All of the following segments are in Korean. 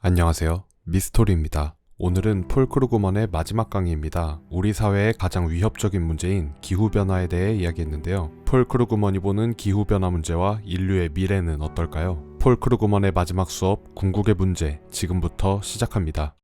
안녕하세요. 미스토리입니다. 오늘은 폴 크루그먼의 마지막 강의입니다. 우리 사회의 가장 위협적인 문제인 기후변화에 대해 이야기했는데요. 폴 크루그먼이 보는 기후변화 문제와 인류의 미래는 어떨까요? 폴 크루그먼의 마지막 수업, 궁극의 문제, 지금부터 시작합니다.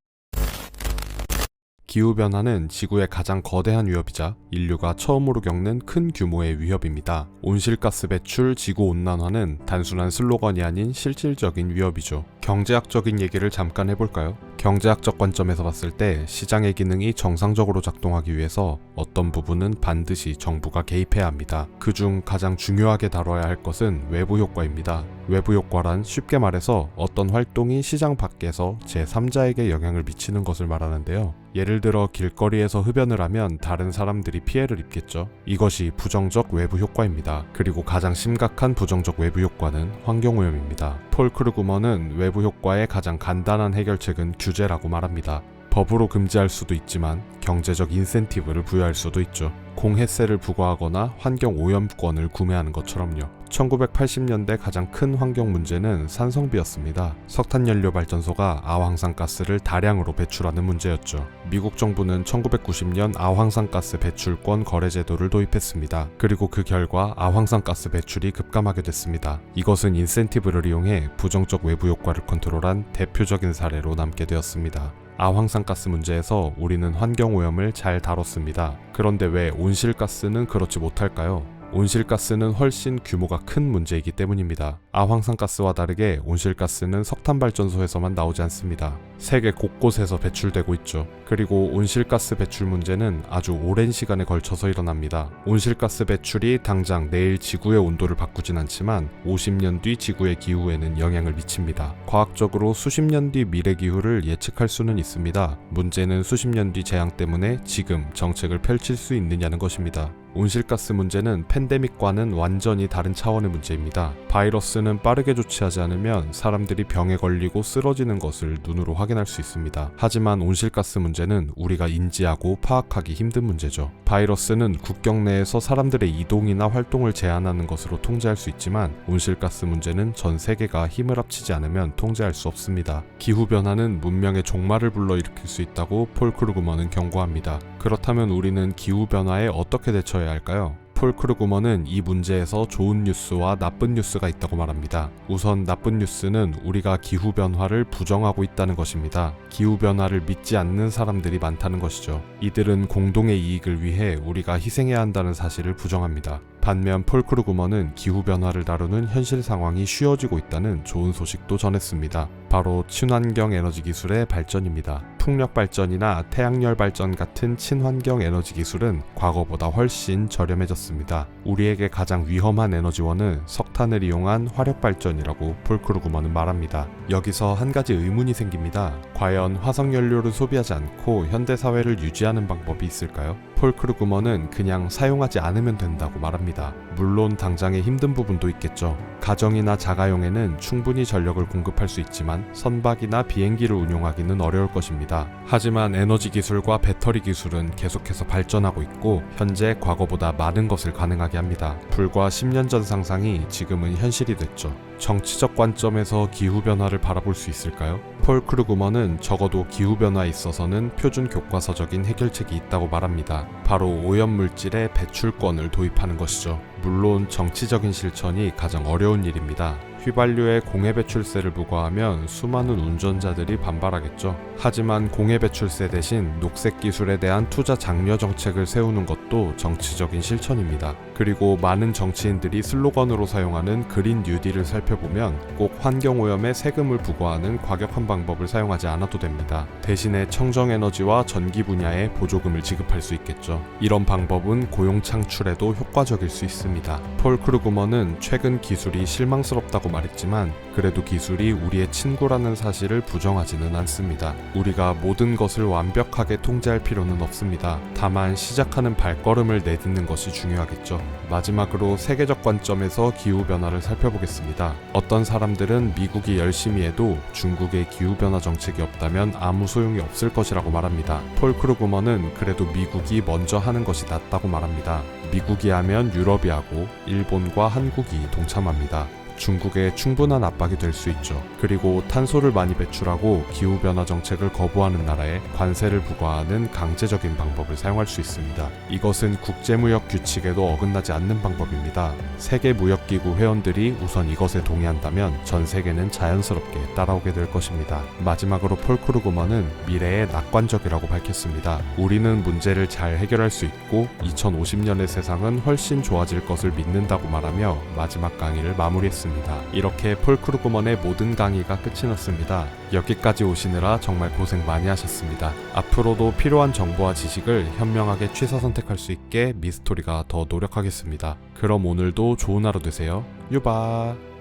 기후변화는 지구의 가장 거대한 위협이자 인류가 처음으로 겪는 큰 규모의 위협입니다. 온실가스 배출, 지구온난화는 단순한 슬로건이 아닌 실질적인 위협이죠. 경제학적인 얘기를 잠깐 해볼까요? 경제학적 관점에서 봤을 때 시장의 기능이 정상적으로 작동하기 위해서 어떤 부분은 반드시 정부가 개입해야 합니다. 그중 가장 중요하게 다뤄야 할 것은 외부 효과입니다. 외부 효과란 쉽게 말해서 어떤 활동이 시장 밖에서 제3자에게 영향을 미치는 것을 말하는데요. 예를 들어 길거리에서 흡연을 하면 다른 사람들이 피해를 입겠죠. 이것이 부정적 외부 효과입니다. 그리고 가장 심각한 부정적 외부 효과는 환경오염입니다. 폴 크루그먼은 외부 효과의 가장 간단한 해결책은 규제라고 말합니다. 법으로 금지할 수도 있지만 경제적 인센티브를 부여할 수도 있죠. 공해세를 부과하거나 환경오염권을 구매하는 것처럼요. 1980년대 가장 큰 환경 문제는 산성비였습니다. 석탄연료 발전소가 아황산가스를 다량으로 배출하는 문제였죠. 미국 정부는 1990년 아황산가스 배출권 거래 제도를 도입했습니다. 그리고 그 결과 아황산가스 배출이 급감하게 됐습니다. 이것은 인센티브를 이용해 부정적 외부 효과를 컨트롤한 대표적인 사례로 남게 되었습니다. 아황산가스 문제에서 우리는 환경오염을 잘 다뤘습니다. 그런데 왜 온실가스는 그렇지 못할까요? 온실가스는 훨씬 규모가 큰 문제이기 때문입니다. 아황산가스와 다르게 온실가스는 석탄발전소에서만 나오지 않습니다. 세계 곳곳에서 배출되고 있죠. 그리고 온실가스 배출 문제는 아주 오랜 시간에 걸쳐서 일어납니다. 온실가스 배출이 당장 내일 지구의 온도를 바꾸진 않지만 50년 뒤 지구의 기후에는 영향을 미칩니다. 과학적으로 수십 년 뒤 미래 기후를 예측할 수는 있습니다. 문제는 수십 년 뒤 재앙 때문에 지금 정책을 펼칠 수 있느냐는 것입니다. 온실가스 문제는 팬데믹과는 완전히 다른 차원의 문제입니다. 바이러스는 빠르게 조치하지 않으면 사람들이 병에 걸리고 쓰러지는 것을 눈으로 확인할 수 있습니다. 하지만 온실가스 문제는 우리가 인지하고 파악하기 힘든 문제죠. 바이러스는 국경 내에서 사람들의 이동이나 활동을 제한하는 것으로 통제할 수 있지만 온실가스 문제는 전 세계가 힘을 합치지 않으면 통제할 수 없습니다. 기후변화는 문명의 종말을 불러일으킬 수 있다고 폴 크루그먼은 경고합니다. 그렇다면 우리는 기후변화에 어떻게 대처해야 할까요? 폴 크루그먼은 이 문제에서 좋은 뉴스와 나쁜 뉴스가 있다고 말합니다. 우선 나쁜 뉴스는 우리가 기후변화를 부정하고 있다는 것입니다. 기후변화를 믿지 않는 사람들이 많다는 것이죠. 이들은 공동의 이익을 위해 우리가 희생해야 한다는 사실을 부정합니다. 반면 폴 크루그먼은 기후변화를 다루는 현실 상황이 쉬워지고 있다는 좋은 소식도 전했습니다. 바로 친환경 에너지 기술의 발전입니다. 풍력 발전이나 태양열 발전 같은 친환경 에너지 기술은 과거보다 훨씬 저렴해졌습니다. 우리에게 가장 위험한 에너지원은 석탄을 이용한 화력 발전이라고 폴 크루그먼은 말합니다. 여기서 한 가지 의문이 생깁니다. 과연 화석연료를 소비하지 않고 현대 사회를 유지하는 방법이 있을까요? 폴 크루그먼은 그냥 사용하지 않으면 된다고 말합니다. 물론 당장의 힘든 부분도 있겠죠. 가정이나 자가용에는 충분히 전력을 공급할 수 있지만 선박이나 비행기를 운용하기는 어려울 것입니다. 하지만 에너지 기술과 배터리 기술은 계속해서 발전하고 있고 현재 과거보다 많은 것을 가능하게 합니다. 불과 10년 전 상상이 지금은 현실이 됐죠. 정치적 관점에서 기후변화를 바라볼 수 있을까요? 폴 크루그먼은 적어도 기후변화에 있어서는 표준 교과서적인 해결책이 있다고 말합니다. 바로 오염물질의 배출권을 도입하는 것이죠. 물론 정치적인 실천이 가장 어려운 일입니다. 휘발유에 공해배출세를 부과하면 수많은 운전자들이 반발하겠죠. 하지만 공해배출세 대신 녹색기술에 대한 투자 장려 정책을 세우는 것도 정치적인 실천입니다. 그리고 많은 정치인들이 슬로건으로 사용하는 그린 뉴딜을 살펴보면 꼭 환경오염에 세금을 부과하는 과격한 방법을 사용하지 않아도 됩니다. 대신에 청정에너지와 전기 분야에 보조금을 지급할 수 있겠죠. 이런 방법은 고용 창출에도 효과적일 수 있습니다. 폴 크루그먼은 최근 기술이 실망스럽다고 말했지만 그래도 기술이 우리의 친구라는 사실을 부정하지는 않습니다. 우리가 모든 것을 완벽하게 통제할 필요는 없습니다. 다만 시작하는 발걸음을 내딛는 것이 중요하겠죠. 마지막으로 세계적 관점에서 기후변화를 살펴보겠습니다. 어떤 사람들은 미국이 열심히 해도 중국의 기후변화 정책이 없다면 아무 소용이 없을 것이라고 말합니다. 폴 크루그먼은 그래도 미국이 먼저 하는 것이 낫다고 말합니다. 미국이 하면 유럽이 하고 일본과 한국이 동참합니다. 중국에 충분한 압박이 될 수 있죠. 그리고 탄소를 많이 배출하고 기후변화 정책을 거부하는 나라에 관세를 부과하는 강제적인 방법을 사용할 수 있습니다. 이것은 국제무역 규칙에도 어긋나지 않는 방법입니다. 세계무역기구 회원들이 우선 이것에 동의한다면 전 세계는 자연스럽게 따라오게 될 것입니다. 마지막으로 폴 크루그먼은 미래에 낙관적이라고 밝혔습니다. 우리는 문제를 잘 해결할 수 있고 2050년의 세상은 훨씬 좋아질 것을 믿는다고 말하며 마지막 강의를 마무리했습니다. 이렇게 폴 크루그먼의 모든 강의가 끝이 났습니다. 여기까지 오시느라 정말 고생 많이 하셨습니다. 앞으로도 필요한 정보와 지식을 현명하게 취사 선택할 수 있게 미스토리가 더 노력하겠습니다. 그럼 오늘도 좋은 하루 되세요. 유바.